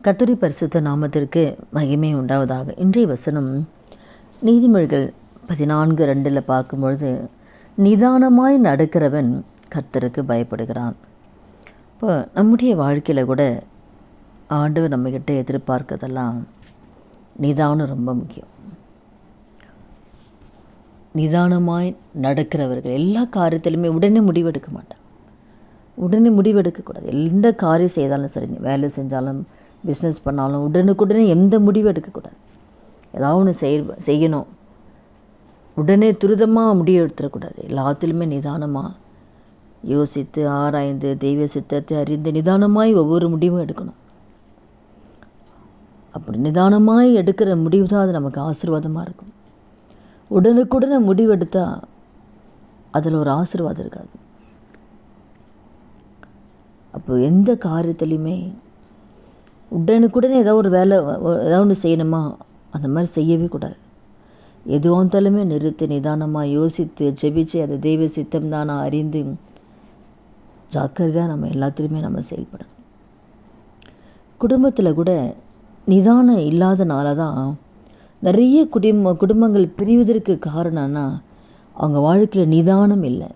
கர்த்தருடைய பரிசுத்த நாமத்திற்கு மகிமை உண்டாவதாக. இன்றைய வசனம் நீதிமொழிகள் 14:2 பார்க்கும்பொழுது, நிதானமாய் நடக்கிறவன் கர்த்தருக்கு பயப்படுகிறான். இப்போ நம்முடைய வாழ்க்கையில் கூட ஆண்டவர் நம்மகிட்ட எதிர்பார்க்கறதெல்லாம் நிதானம் ரொம்ப முக்கியம். நிதானமாய் நடக்கிறவர்கள் எல்லா காரியத்திலுமே உடனே முடிவெடுக்க மாட்டாங்க. உடனே முடிவெடுக்கக்கூடாது. எந்த காரியம் செய்தாலும் சரி, வேலை செஞ்சாலும் பிஸ்னஸ் பண்ணாலும் உடனுக்குடனே எந்த முடிவு எடுக்கக்கூடாது. ஏதாவது ஒன்று செய்யணும், உடனே துரிதமாக முடிவு எடுத்துடக்கூடாது. எல்லாத்திலுமே நிதானமாக யோசித்து ஆராய்ந்து தெய்வ சித்தத்தை அறிந்து நிதானமாய் ஒவ்வொரு முடிவும் எடுக்கணும். அப்படி நிதானமாய் எடுக்கிற முடிவு தான் அது நமக்கு ஆசீர்வாதமாக இருக்கும். உடனுக்குடனே முடிவெடுத்தால் அதில் ஒரு ஆசீர்வாதம் இருக்காது. அப்போ எந்த காரியத்துலையுமே உடனுக்குடனே ஏதாவது ஒரு வேலை ஏதாவது ஒன்று செய்யணுமா, அந்த மாதிரி செய்யவே கூடாது. எதுவாக இருந்தாலுமே நிறுத்தி நிதானமாக யோசித்து ஜெபிச்சு அது தெய்வ சித்தம் தான் நான் அறிந்து ஜாக்கிரதையாக நம்ம எல்லாத்துலேயுமே நம்ம செயல்படணும். குடும்பத்தில் கூட நிதானம் இல்லாதனால தான் நிறைய குடும்பங்கள் பிரிவதற்கு காரணம்னா அவங்க வாழ்க்கையில் நிதானம் இல்லை.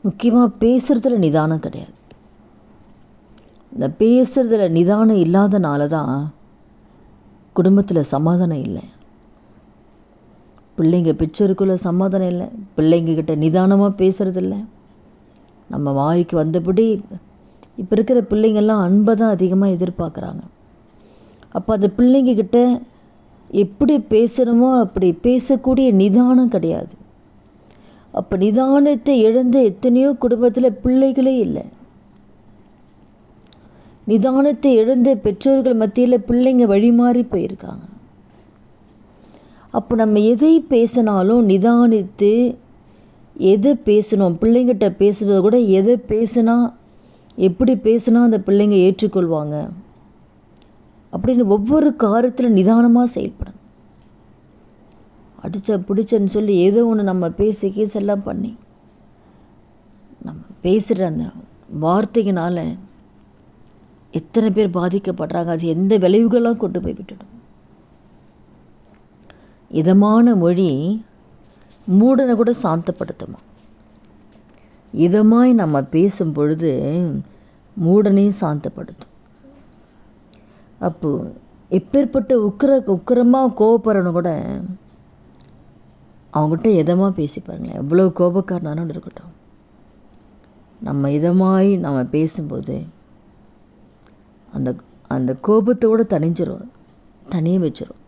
முக்கியமாக பேசுகிறதுல நிதானம் கிடையாது. இந்த பேசுறதுல நிதானம் இல்லாதனால தான் குடும்பத்தில் சமாதானம் இல்லை. பிள்ளைங்க பிச்சருக்குள்ள சமாதானம் இல்லை. பிள்ளைங்கக்கிட்ட நிதானமாக பேசுறதில்ல. நம்ம வாய்க்கு வந்தபடி இப்போ இருக்கிற பிள்ளைங்கள்லாம் அன்பை தான் அதிகமாக எதிர்பார்க்குறாங்க. அப்போ அந்த பிள்ளைங்கக்கிட்ட எப்படி பேசணுமோ அப்படி பேசக்கூடிய நிதானம் கிடையாது. அப்போ நிதானத்தை இழந்த எத்தனையோ குடும்பத்தில் பிள்ளைகளே இல்லை. நிதானத்தை இழந்த பெற்றோர்கள் மத்தியில் பிள்ளைங்க வழிமாறி போயிருக்காங்க. அப்போ நம்ம எதை பேசினாலும் நிதானித்து எதை பேசணும், பிள்ளைங்கிட்ட பேசுவதை கூட எதை பேசினா எப்படி பேசினா அந்த பிள்ளைங்க ஏற்றுக்கொள்வாங்க அப்படின்னு ஒவ்வொரு காரியத்தில் நிதானமாக செயல்படணும். அடிச்ச பிடிச்சன்னு சொல்லி ஏதோ ஒன்று நம்ம பேசி கேசெல்லாம் பண்ணி நம்ம பேசுகிற அந்த வார்த்தைகளால் எத்தனை பேர் பாதிக்கப்படுறாங்க. அது எந்த விளைவுகளாக கொண்டு போய் விட்டுடும். இதமான மொழி மூடனை கூட சாந்தப்படுத்துமா. இதமாய் நம்ம பேசும் பொழுது மூடனையும் சாந்தப்படுத்தும். அப்போ எப்பேற்பட்ட உக்கிரமாக கோபப்படுறவனு கூட அவங்ககிட்ட இதமாக பேசி பாருங்களேன். எவ்வளோ கோபக்காரனாலும் இருக்கட்டும், நம்ம இதமாய் நம்ம பேசும்போது அந்த அந்த கோபத்தோடு தனிஞ்சிரும், தனியே வச்சிரும்.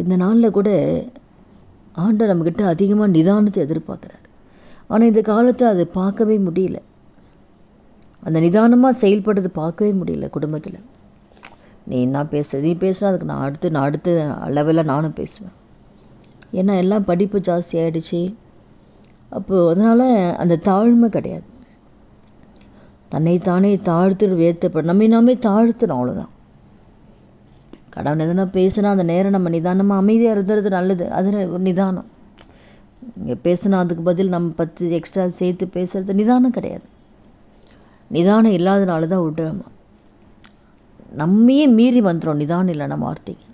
இந்த நாளில் கூட ஆண்டவர் நம்மக்கிட்ட அதிகமாக நிதானத்தை எதிர்பார்க்குறாரு. ஆனால் இந்த காலத்தை அதை பார்க்கவே முடியல. அந்த நிதானமாக செயல்படுறது பார்க்கவே முடியல குடும்பத்தில். நீ என்ன நீ பேசுனா அதுக்கு நான் அடுத்த லெவலில் நானும் பேசுவேன். ஏன்னா எல்லாம் படிப்பு ஜாஸ்தி ஆகிடுச்சு. அப்போது அதனால் அந்த தாழ்மை கிடையாது. தன்னைத்தானே தாழ்த்து வேர்த்தப்பட நாமே தாழ்த்தணும், அவ்வளோதான். கடவுள் எதுனா பேசுனா அந்த நேரம் நம்ம நிதானமாக அமைதியாக இருந்துறது நல்லது. அது ஒரு நிதானம். இங்கே பேசுனா அதுக்கு பதில் நம்ம 10 எக்ஸ்ட்ரா சேர்த்து பேசுறது நிதானம் கிடையாது. நிதானம் இல்லாதனால தான் விட்டுறோம். நம்மையே மீறி வந்துடும் நிதானம் இல்லை நம்ம வார்த்தைக்கு.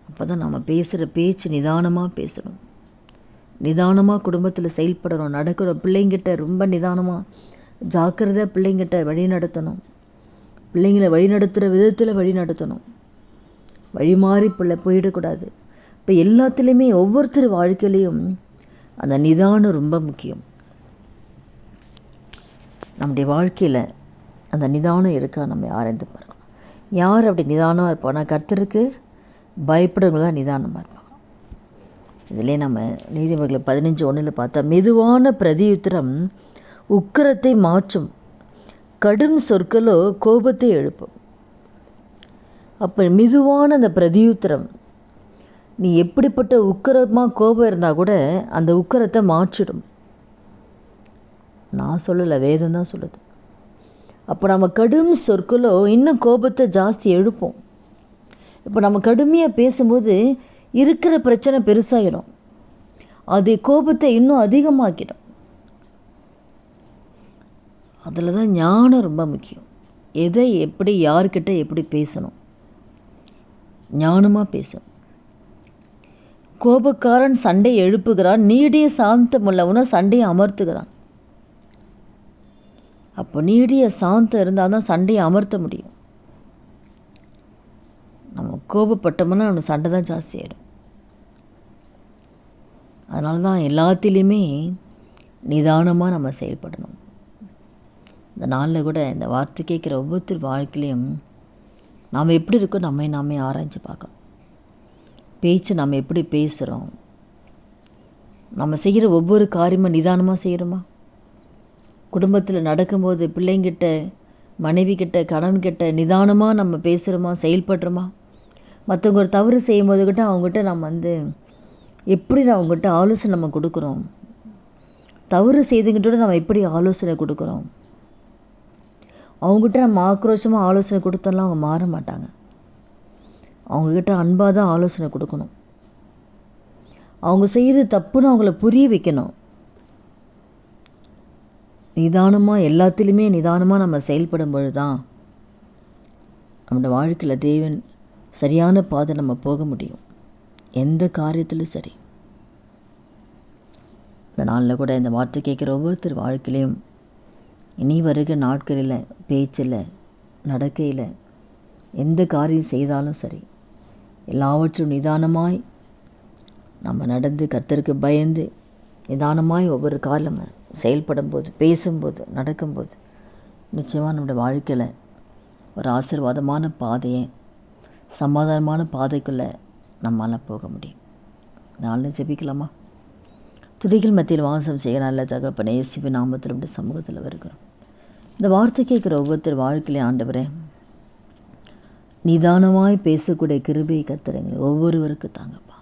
அப்போ தான் நம்ம பேசுகிற பேச்சு நிதானமாக பேசணும். நிதானமாக குடும்பத்தில் செயல்படணும், நடக்கணும். பிள்ளைங்கிட்ட ரொம்ப நிதானமாக ஜாக்கிரதையாக பிள்ளைங்கிட்ட வழி நடத்தணும். பிள்ளைங்களை வழி நடத்துகிற விதத்தில் வழி நடத்தணும். வழி மாறி போயிடக்கூடாது. இப்போ எல்லாத்துலேயுமே ஒவ்வொருத்தர் வாழ்க்கையிலையும் அந்த நிதானம் ரொம்ப முக்கியம். நம்முடைய வாழ்க்கையில் அந்த நிதானம் இருக்கா நம்ம ஆராய்ந்து பார்க்கணும். யார் அப்படி நிதானமாக இருப்பானா, கர்த்தருக்கு பயப்படுறவங்க தான் நிதானமாக இருப்பாங்க. இதிலே நம்ம நீதிமொழிகள் 15:1 பார்த்தா, மெதுவான பிரதியுத்தரம் உக்கிரத்தை மாற்றும், கடும் சொற்களோ கோபத்தை எழுப்பும். அப்போ மெதுவான அந்த பிரதியுத்தரம், நீ எப்படிப்பட்ட உக்கிரமாக கோபம் இருந்தால் கூட அந்த உக்கிரத்தை மாற்றிடும். நான் சொல்லலை, வேதம் தான் சொல்லுது. அப்போ நம்ம கடும் சொற்களோ இன்னும் கோபத்தை ஜாஸ்தி எழுப்போம். இப்போ நம்ம கடுமையாக பேசும்போது இருக்கிற பிரச்சனை பெருசாகிடும். அது கோபத்தை இன்னும் அதிகமாக்கிடும். அதில் தான் ஞானம் ரொம்ப முக்கியம். எதை எப்படி யார்கிட்ட எப்படி பேசணும், ஞானமாக பேசணும். கோபக்காரன் சண்டை எழுப்புகிறான், நீடிய சாந்தம் உள்ளவன சண்டையை அமர்த்துகிறான். அப்போ நீடிய சாந்தம் இருந்தால் தான் சண்டையை அமர்த்த முடியும். நம்ம கோபப்பட்டோம்னா நம்ம சண்டை தான் ஜாஸ்தி ஆகிடும். அதனால தான் எல்லாத்திலையுமே நிதானமாக நம்ம செயல்படணும். இந்த நாளில் கூட இந்த வார்த்தை கேட்குற ஒவ்வொருத்தர் வாழ்க்கையிலையும் நாம் எப்படி இருக்கோம் நாமே ஆராய்ச்சி பார்க்கணும். பேச்சு நம்ம எப்படி பேசுகிறோம், நம்ம செய்கிற ஒவ்வொரு காரியமும் நிதானமாக செய்கிறோமா? குடும்பத்தில் நடக்கும்போது பிள்ளைங்கிட்ட, மனைவிக்கிட்ட, கணவன்கிட்ட நிதானமாக நம்ம பேசுகிறோமா, செயல்படுறோமா? மற்றவங்க ஒரு தவறு செய்யும்போது கிட்ட அவங்ககிட்ட நம்ம எப்படி அவங்ககிட்ட ஆலோசனை நம்ம கொடுக்குறோம்? தவறு செய்துங்கிட்ட நம்ம எப்படி ஆலோசனை கொடுக்குறோம்? அவங்ககிட்ட நம்ம ஆக்ரோஷமாக ஆலோசனை கொடுத்தோம்லாம் அவங்க மாற மாட்டாங்க. அவங்கக்கிட்ட அன்பாக தான் ஆலோசனை கொடுக்கணும். அவங்க செய்கிறது தப்புன்னு அவங்கள புரிய வைக்கணும். நிதானமாக எல்லாத்துலேயுமே நிதானமாக நம்ம செயல்படும் பொழுது தான் நம்மளோட வாழ்க்கையில் தேவன் சரியான பாதை நம்ம போக முடியும். எந்த காரியத்திலும் சரி. இந்த நாளில் கூட இந்த வார்த்தை கேட்குற ஒவ்வொருத்தர் வாழ்க்கையிலையும் இனி வருகிற நாட்களில், பேச்சில், நடக்கையில், எந்த காரியம் செய்தாலும் சரி, எல்லாவற்றும் நிதானமாய் நம்ம நடந்து கர்த்தருக்கு பயந்து நிதானமாய் ஒவ்வொரு காலம் செயல்படும் போது, பேசும்போது, நடக்கும்போது நிச்சயமாக நம்முடைய வாழ்க்கையில் ஒரு ஆசீர்வாதமான பாதையை, சமாதானமான பாதைக்குள்ளே நம்மளால் போக முடியும். நாளில் ஜெபிக்கலாமா? துதிகள் மத்தியில் வாசம் செய்கிற நல்ல தகப்பனே, இயேசுவின் நாமத்தில் நம்முடைய சமூகத்தில் வருகிறோம். இந்த வார்த்தை கேட்குற ஒவ்வொருத்தர் வாழ்க்கையிலே ஆண்டவரே, நிதானமாய் பேசக்கூடிய கிருபையை கர்த்தருங்க ஒவ்வொருவருக்கு தாங்கப்பா.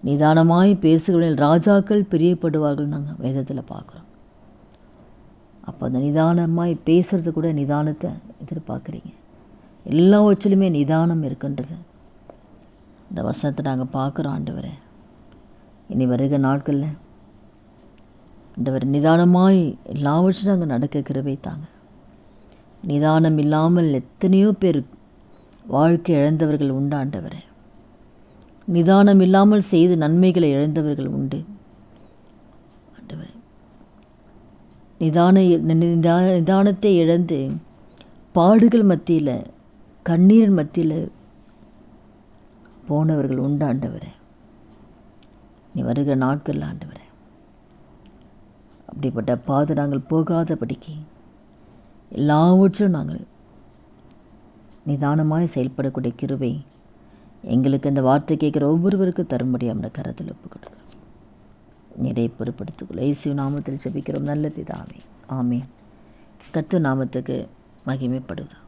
நிதானமாய் பேசுகிறவர்கள் ராஜாக்கள் பிரியப்படுவார்கள் நாங்கள் வேதத்தில் பார்க்குறோம். அப்போ அந்த நிதானமாய் பேசுறது கூட நிதானத்தை எதிர்பார்க்குறீங்க. எல்லாவற்றிலுமே நிதானம் இருக்குன்றது இந்த வசனத்தை நாங்கள் பார்க்குறோம் ஆண்டவரே. இனி வருகிற நாட்களில் ஆண்டவர் நிதானமாய் எல்லாவற்றும் நாங்கள் நடக்க கிருபை தாங்க. நிதானம் இல்லாமல் எத்தனையோ பேர் வாழ்க்கை இழந்தவர்கள் உண்டு ஆண்டவரே. நிதானம் இல்லாமல் செய்து நன்மைகளை இழந்தவர்கள் உண்டு ஆண்டவரே. நிதானத்தை இழந்து பாடுகள் மத்தியில், கண்ணீர் மத்தியில் போனவர்கள் உண்டு ஆண்டவரே. நீ வருகிற நாட்கள் ஆண்டவரே, அப்படிப்பட்ட பாதை நாங்கள் போகாதபடிக்கு எல்லாவற்றும் நாங்கள் நிதானமாய் செயல்படக்கூடிய கிருபை எங்களுக்கு இந்த வார்த்தை கேட்குற ஒவ்வொருவருக்கும் தரும்படி அந்த கரத்தில் ஒப்பு கொடுக்குறோம். நிறைய பொறுப்படுத்திக்கொள்ள இயேசு நாமத்தில் ஜெபிக்கிறோம் நல்ல பிதாவே, ஆமென். கர்த்தர் நாமத்துக்கு மகிமைப்படுவதாக.